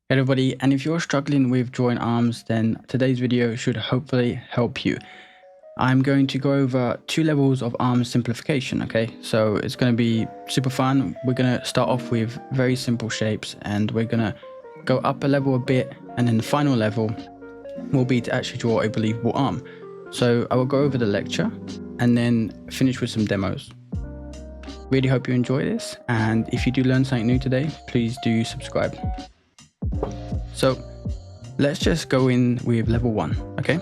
Hey everybody, and if you're struggling with drawing arms, then today's video should hopefully help you. I'm going to go over 2 levels of arm simplification, okay? So it's going to be super fun. We're going to start off with very simple shapes and we're going to go up a level a bit, and then the final level will be to actually draw a believable arm. So I will go over the lecture and then finish with some demos. Really hope you enjoy this, and if you do learn something new today, please do subscribe. So let's just go in with level 1, okay?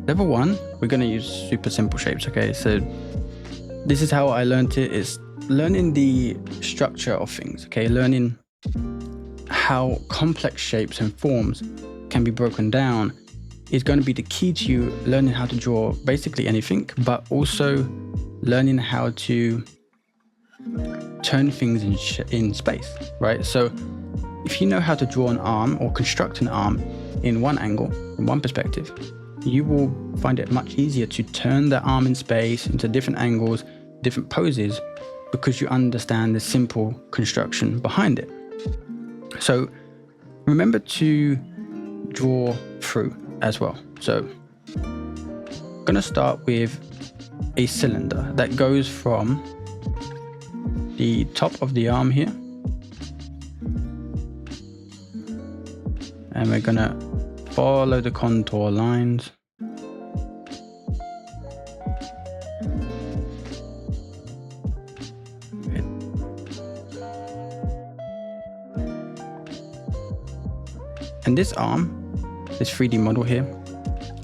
Level 1, we're going to use super simple shapes, okay? So this is how I learned it. It's learning the structure of things, okay? Learning how complex shapes and forms can be broken down is going to be the key to you learning how to draw basically anything, but also learning how to turn things in space, right? So if you know how to draw an arm or construct an arm in one angle, in one perspective, you will find it much easier to turn the arm in space into different angles, different poses, because you understand the simple construction behind it. So remember to draw through as well. So I'm going to start with a cylinder that goes from the top of the arm here, and we're going to follow the contour lines. And this arm, this 3D model here,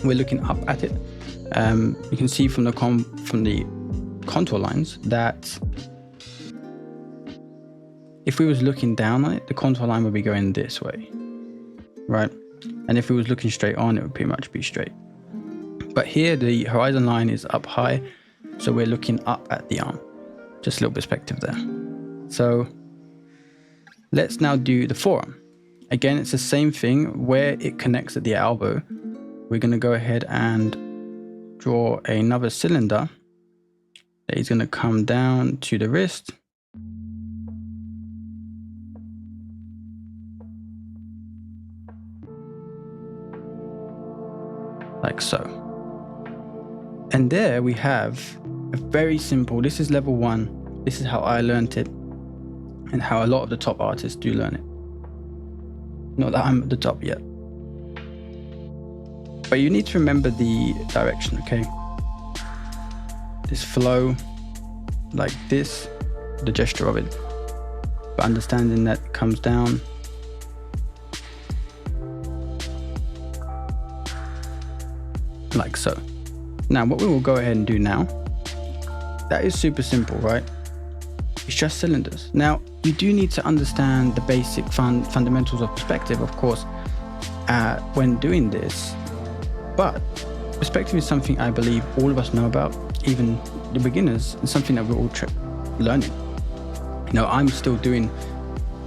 we're looking up at it. You can see from the contour lines that if we was looking down on it, the contour line would be going this way, right? And if we was looking straight on, it would pretty much be straight. But here the horizon line is up high, so we're looking up at the arm. Just a little perspective there. So let's now do the forearm. Again, it's the same thing. Where it connects at the elbow, we're going to go ahead and draw another cylinder that is going to come down to the wrist. Like so. And there we have a very simple, this is level 1. This is how I learned it and how a lot of the top artists do learn it. Not that I'm at the top yet. But you need to remember the direction, okay? This flow, like this, the gesture of it. But understanding that it comes down. Like so. Now what we will go ahead and do now, that is super simple, right? It's just cylinders. Now you do need to understand the basic fundamentals of perspective, of course, when doing this, but perspective is something I believe all of us know about, even the beginners, and something that we're all learning. You know, I'm still doing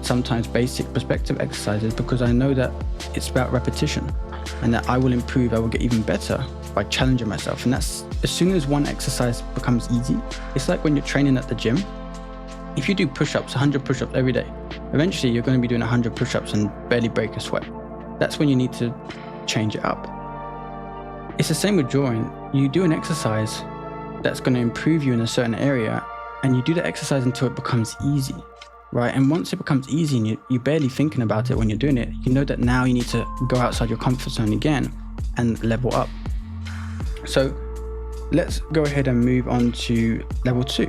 sometimes basic perspective exercises because I know that it's about repetition and that I will improve, I will get even better by challenging myself. And that's as soon as one exercise becomes easy. It's like when you're training at the gym. If you do push-ups, 100 push-ups every day, eventually you're going to be doing 100 push-ups and barely break a sweat. That's when you need to change it up. It's the same with drawing. You do an exercise that's going to improve you in a certain area, and you do the exercise until it becomes easy, right? And once it becomes easy and you're barely thinking about it when you're doing it, you know that now you need to go outside your comfort zone again and level up. So let's go ahead and move on to level 2.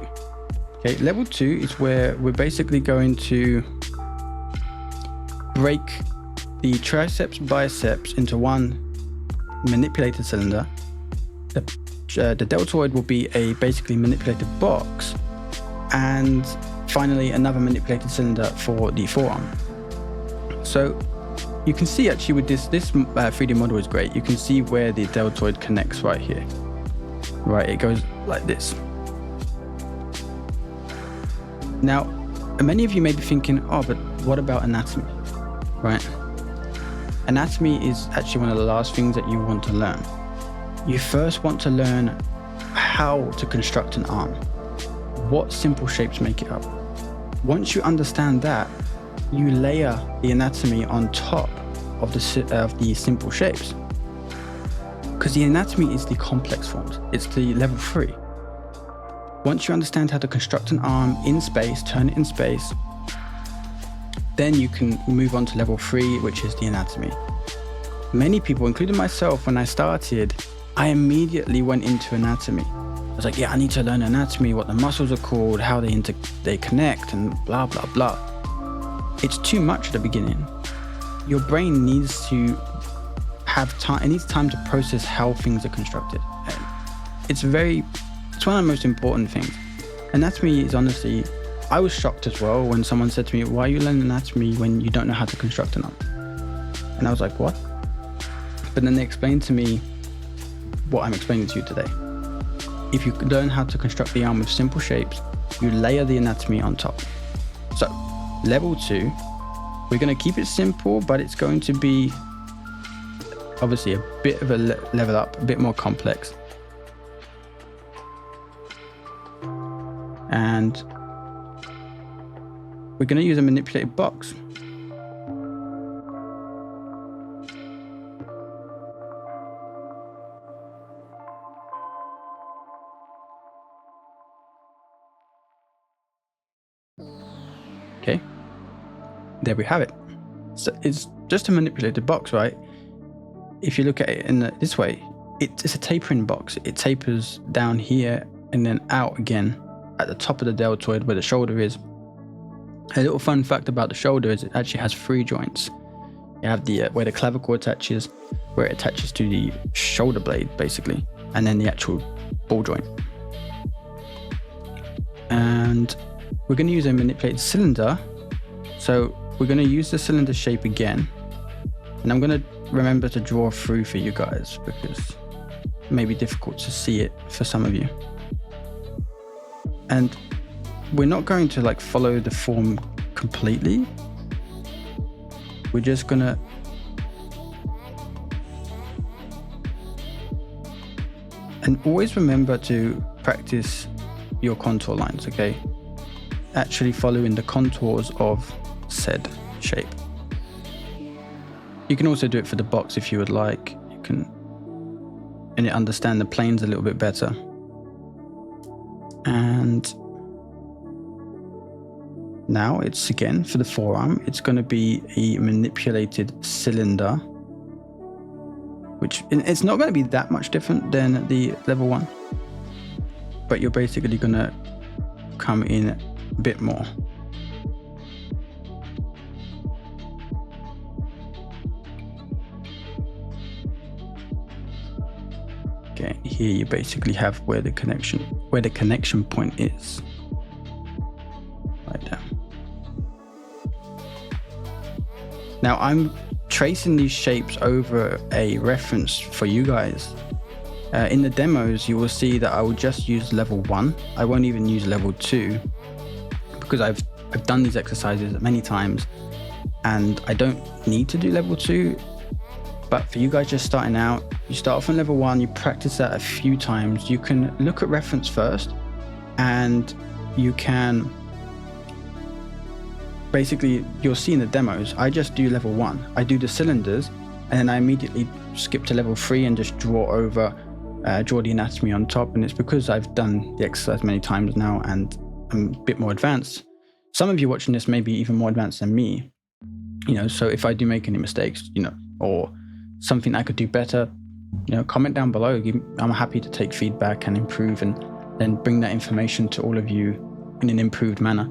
Okay, level 2 is where we're basically going to break the triceps, biceps into one manipulated cylinder. The deltoid will be a basically manipulated box, and finally another manipulated cylinder for the forearm. So you can see actually with this 3D model is great. You can see where the deltoid connects right here. Right, it goes like this. Now, many of you may be thinking, oh, but what about anatomy, right? Anatomy is actually one of the last things that you want to learn. You first want to learn how to construct an arm. what simple shapes make it up. Once you understand that, you layer the anatomy on top of the simple shapes. Because the anatomy is the complex forms. It's the level 3. Once you understand how to construct an arm in space, turn it in space, then you can move on to level 3, which is the anatomy. Many people, including myself, when I started, I immediately went into anatomy. I was like, yeah, I need to learn anatomy, what the muscles are called, how they connect, and blah, blah, blah. It's too much at the beginning. Your brain needs to have time, it needs time to process how things are constructed. It's one of the most important things. Anatomy is honestly, I was shocked as well when someone said to me, why are you learning anatomy when you don't know how to construct an arm? And I was like, what? But then they explained to me what I'm explaining to you today. If you learn how to construct the arm with simple shapes, you layer the anatomy on top. So, level 2, we're going to keep it simple, but it's going to be obviously a bit of a level up, a bit more complex. And we're going to use a manipulated box. Okay, there we have it. So it's just a manipulated box, right? If you look at it in this way, it's a tapering box. It tapers down here and then out again at the top of the deltoid where the shoulder is. A little fun fact about the shoulder is it actually has 3 joints. You have the where the clavicle attaches, where it attaches to the shoulder blade basically, and then the actual ball joint. And we're going to use a manipulated cylinder. So we're going to use the cylinder shape again. And I'm going to remember to draw through for you guys because it may be difficult to see it for some of you. And we're not going to like follow the form completely. We're just going to and always remember to practice your contour lines, okay? Actually following the contours of said shape. You can also do it for the box if you would like. You can understand the planes a little bit better. And now it's again for the forearm, it's going to be a manipulated cylinder, which it's not going to be that much different than the level 1, but you're basically going to come in a bit more. Okay, here you basically have where the connection point is. Right there. Now I'm tracing these shapes over a reference for you guys. In the demos, you will see that I will just use level 1. I won't even use level 2 because I've done these exercises many times and I don't need to do level 2. But for you guys just starting out, you start off on level 1, you practice that a few times. You can look at reference first and you can basically, you'll see in the demos, I just do level 1. I do the cylinders and then I immediately skip to level 3 and just draw the anatomy on top. And it's because I've done the exercise many times now and I'm a bit more advanced. Some of you watching this may be even more advanced than me, so if I do make any mistakes, or something I could do better, comment down below. I'm happy to take feedback and improve and then bring that information to all of you in an improved manner.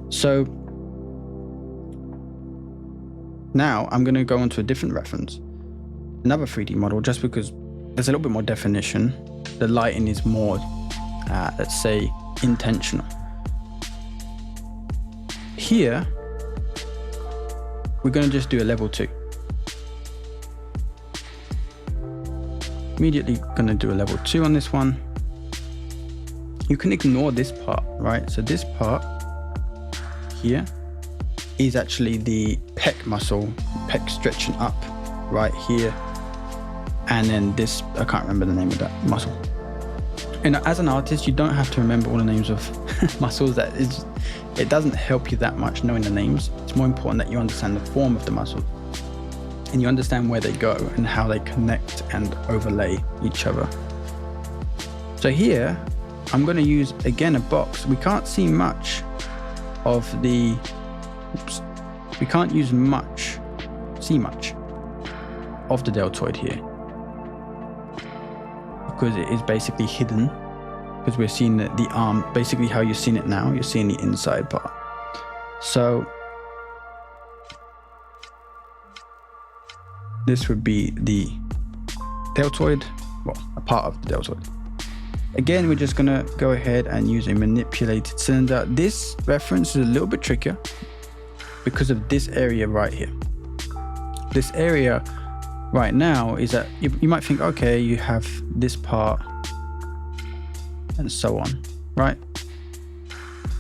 So now I'm going to go on to a different reference, another 3D model, just because there's a little bit more definition. The lighting is more, let's say, intentional. Here, we're going to just do a level 2. Immediately going to do a level 2 on this one. You can ignore this part, right? So this part here is actually the pec muscle, pec stretching up right here. And then this, I can't remember the name of that muscle. as an artist, you don't have to remember all the names of muscles. It doesn't help you that much knowing the names. It's more important that you understand the form of the muscle and you understand where they go and how they connect and overlay each other. So here, I'm going to use, again, a box. We can't see much of the, we can't see much of the deltoid here because it is basically hidden, because we're seeing the arm, basically how you're seeing it now, you're seeing the inside part. So this would be the deltoid, well, a part of the deltoid. Again, we're just gonna go ahead and use a manipulated cylinder. This reference is a little bit trickier because of this area right here. This area right now is that you might think, okay, you have this part and so on, right?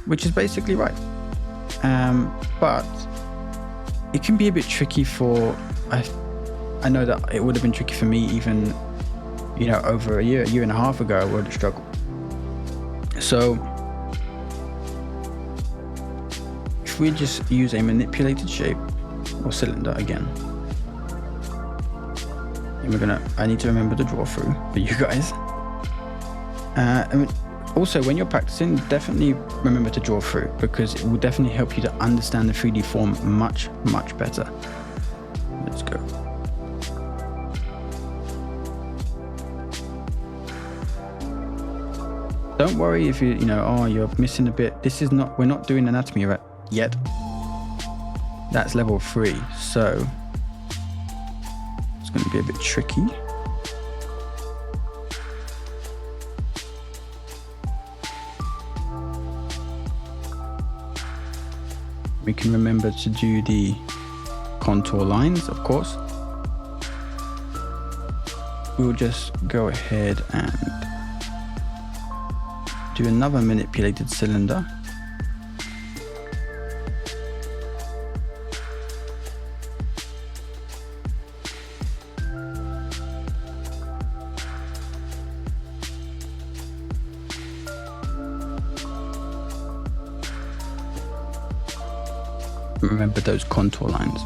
Which is basically right. But it can be a bit tricky for, I know that it would have been tricky for me even, over a year and a half ago, I would have struggled. So if we just use a manipulated shape or cylinder again, and I need to remember to draw through for you guys. And also, when you're practicing, definitely remember to draw through, because it will definitely help you to understand the 3D form much, much better. Let's go. Don't worry if you're missing a bit. We're not doing anatomy yet. That's level 3, so it's going to be a bit tricky. We can remember to do the contour lines, of course. We'll just go ahead and do another manipulated cylinder. Remember those contour lines.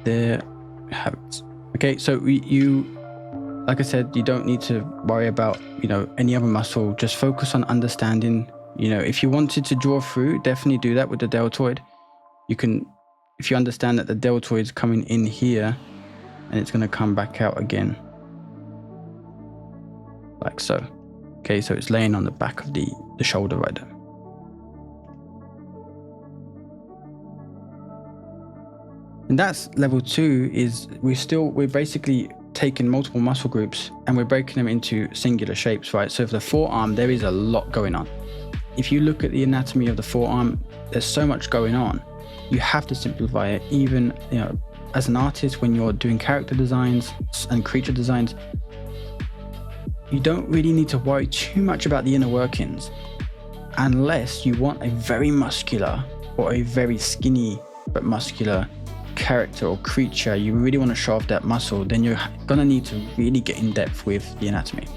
There we have it. Okay, so like I said, you don't need to worry about any other muscle. Just focus on understanding. If you wanted to draw through, definitely do that with the deltoid. You can, if you understand that the deltoid is coming in here and it's going to come back out again like so. Okay, so it's laying on the back of the shoulder right there. And that's level 2. Is we're basically taking multiple muscle groups and we're breaking them into singular shapes, right? So for the forearm, there is a lot going on. If you look at the anatomy of the forearm, there's so much going on. You have to simplify it. Even as an artist, when you're doing character designs and creature designs, you don't really need to worry too much about the inner workings, unless you want a very muscular or a very skinny but muscular character or creature. You really want to show off that muscle, then you're gonna need to really get in depth with the anatomy.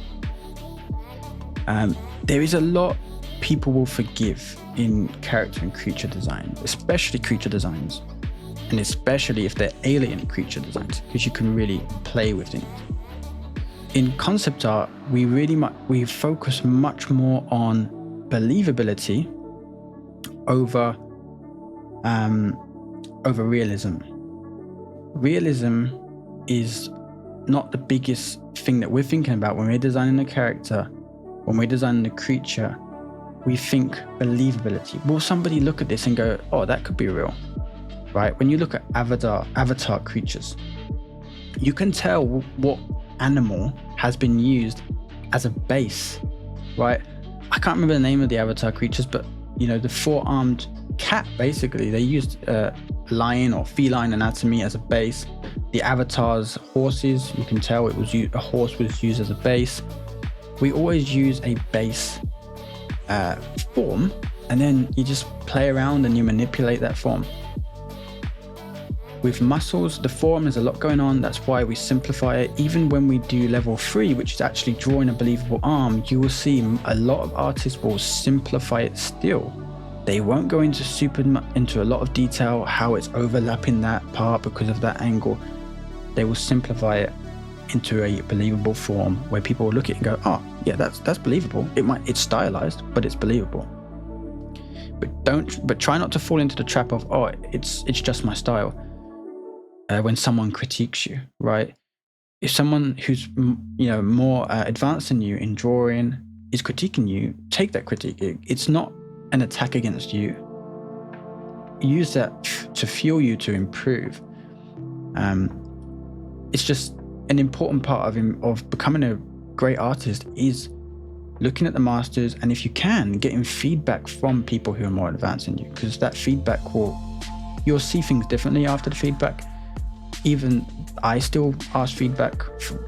There is a lot people will forgive in character and creature design, especially creature designs, and especially if they're alien creature designs, because you can really play with things. In concept art, we focus much more on believability over realism. Realism is not the biggest thing that we're thinking about when we're designing a character, when we're designing a creature. We think believability. Will somebody look at this and go, oh, that could be real, right? When you look at avatar creatures, you can tell what animal has been used as a base, right? I can't remember the name of the avatar creatures, but the 4-armed cat, basically, they used lion or feline anatomy as a base. The avatar's horses, you can tell a horse was used as a base. We always use a base form, and then you just play around and you manipulate that form. With muscles, the form, there's a lot going on. That's why we simplify it. Even when we do level 3, which is actually drawing a believable arm, you will see a lot of artists will simplify it still. They won't go into a lot of detail, how it's overlapping that part because of that angle. They will simplify it into a believable form where people will look at it and go, oh yeah, that's believable. It's stylized, but it's believable. But try not to fall into the trap of, oh, it's just my style. When someone critiques you, right? If someone who's more advanced than you in drawing is critiquing you, take that critique. It's not an attack against you. Use that to fuel you to improve. It's just an important part of becoming a great artist is looking at the masters, and if you can, getting feedback from people who are more advanced than you, because that feedback you'll see things differently after the feedback. Even I still ask feedback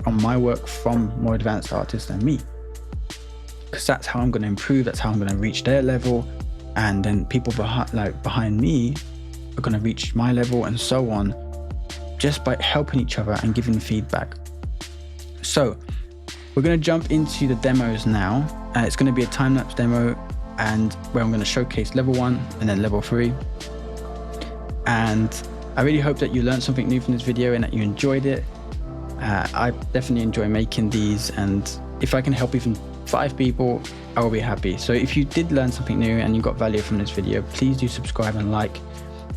on my work from more advanced artists than me, because that's how I'm going to improve. That's how I'm going to reach their level, and then people behind me are going to reach my level, and so on, just by helping each other and giving feedback. So we're going to jump into the demos now. It's going to be a time-lapse demo, and where I'm going to showcase level 1 and then level 3. And I really hope that you learned something new from this video and that you enjoyed it. I definitely enjoy making these, and if I can help even 5 people, I will be happy. So if you did learn something new and you got value from this video, please do subscribe and like.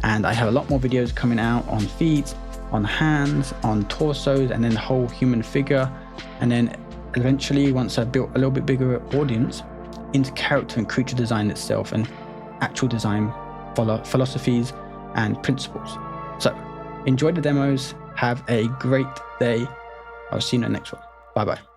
And I have a lot more videos coming out on feet, on hands, on torsos, and then the whole human figure. And then eventually, once I've built a little bit bigger audience, into character and creature design itself and actual design philosophies and principles. So enjoy the demos. Have a great day. I'll see you in the next one. Bye bye.